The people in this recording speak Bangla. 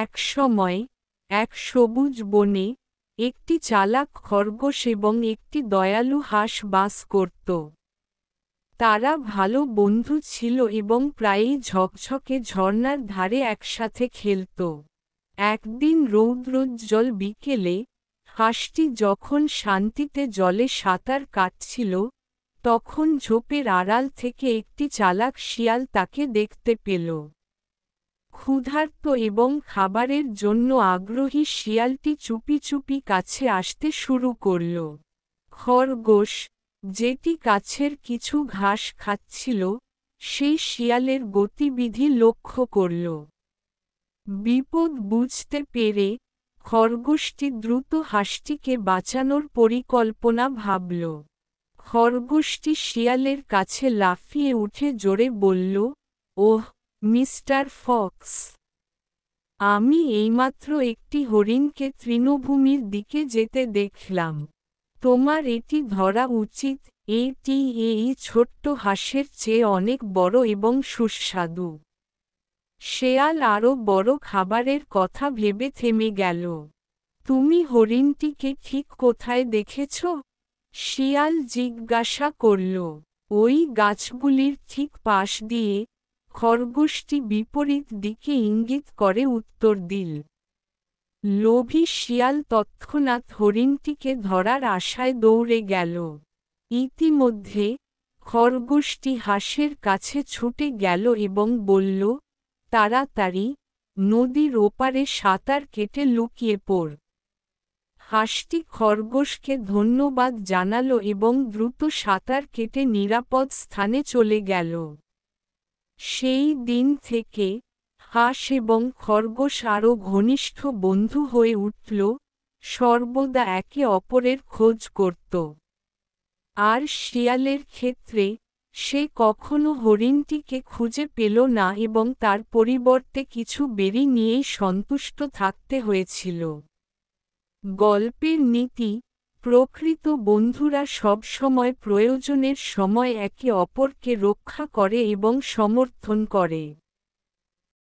একসময় এক সবুজ বনে একটি চালাক খরগোশ এবং একটি দয়ালু হাঁস বাস করত। তারা ভালো বন্ধু ছিল এবং প্রায়ই ঝকঝকে ঝর্ণার ধারে একসাথে খেলত। একদিন রৌদ্রোজ্জ্বল বিকেলে হাঁসটি যখন শান্তিতে জলে সাঁতার কাটছিল, তখন ঝোপের আড়াল থেকে একটি চালাক শিয়াল তাকে দেখতে পেল। ক্ষুধার্ত এবং খাবারের জন্য আগ্রহী শিয়ালটি চুপি চুপি কাছে আসতে শুরু করল। খরগোশ, যেটি কাছের কিছু ঘাস খাচ্ছিল, সেই শিয়ালের গতিবিধি লক্ষ্য করল। বিপদ বুঝতে পেরে খরগোশটি দ্রুত হাঁসটিকে বাঁচানোর পরিকল্পনা ভাবল। খরগোশটি শিয়ালের কাছে লাফিয়ে উঠে জোরে বলল, ওহ, মিস্টার ফক্স! আমি এইমাত্র একটি হরিণকে তৃণভূমির দিকে যেতে দেখলাম। তোমার এটি ধরা উচিত, এটি এই ছোট্ট হাঁসের চেয়ে অনেক বড় এবং সুস্বাদু। শেয়াল আরও বড় খাবারের কথা ভেবে থেমে গেল। তুমি হরিণটিকে ঠিক কোথায় দেখেছ? শিয়াল জিজ্ঞাসা করল। ওই গাছগুলির ঠিক পাশ দিয়ে, খরগোশটি বিপরীত দিকে ইঙ্গিত করে উত্তর দিল। লোভী শিয়াল তৎক্ষণাৎ হরিণটিকে ধরার আশায় দৌড়ে গেল। ইতিমধ্যে খরগোশটি হাঁসের কাছে ছুটে গেল এবং বলল, তাড়াতাড়ি, নদীর ওপারে সাঁতার কেটে লুকিয়ে পড়। হাঁসটি খরগোশকে ধন্যবাদ জানালো এবং দ্রুত সাঁতার কেটে নিরাপদ স্থানে চলে গেল। সেই দিন থেকে হাঁস এবং খরগোশ আরও ঘনিষ্ঠ বন্ধু হয়ে উঠল, সর্বদা একে অপরের খোঁজ করত। আর শিয়ালের ক্ষেত্রে, সে কখনো হরিণটিকে খুঁজে পেল না এবং তার পরিবর্তে কিছু বেরি নিয়েই সন্তুষ্ট থাকতে হয়েছিল। গল্পের নীতি: প্রকৃত বন্ধুরা সবসময় প্রয়োজনের সময় একে অপরকে রক্ষা করে এবং সমর্থন করে।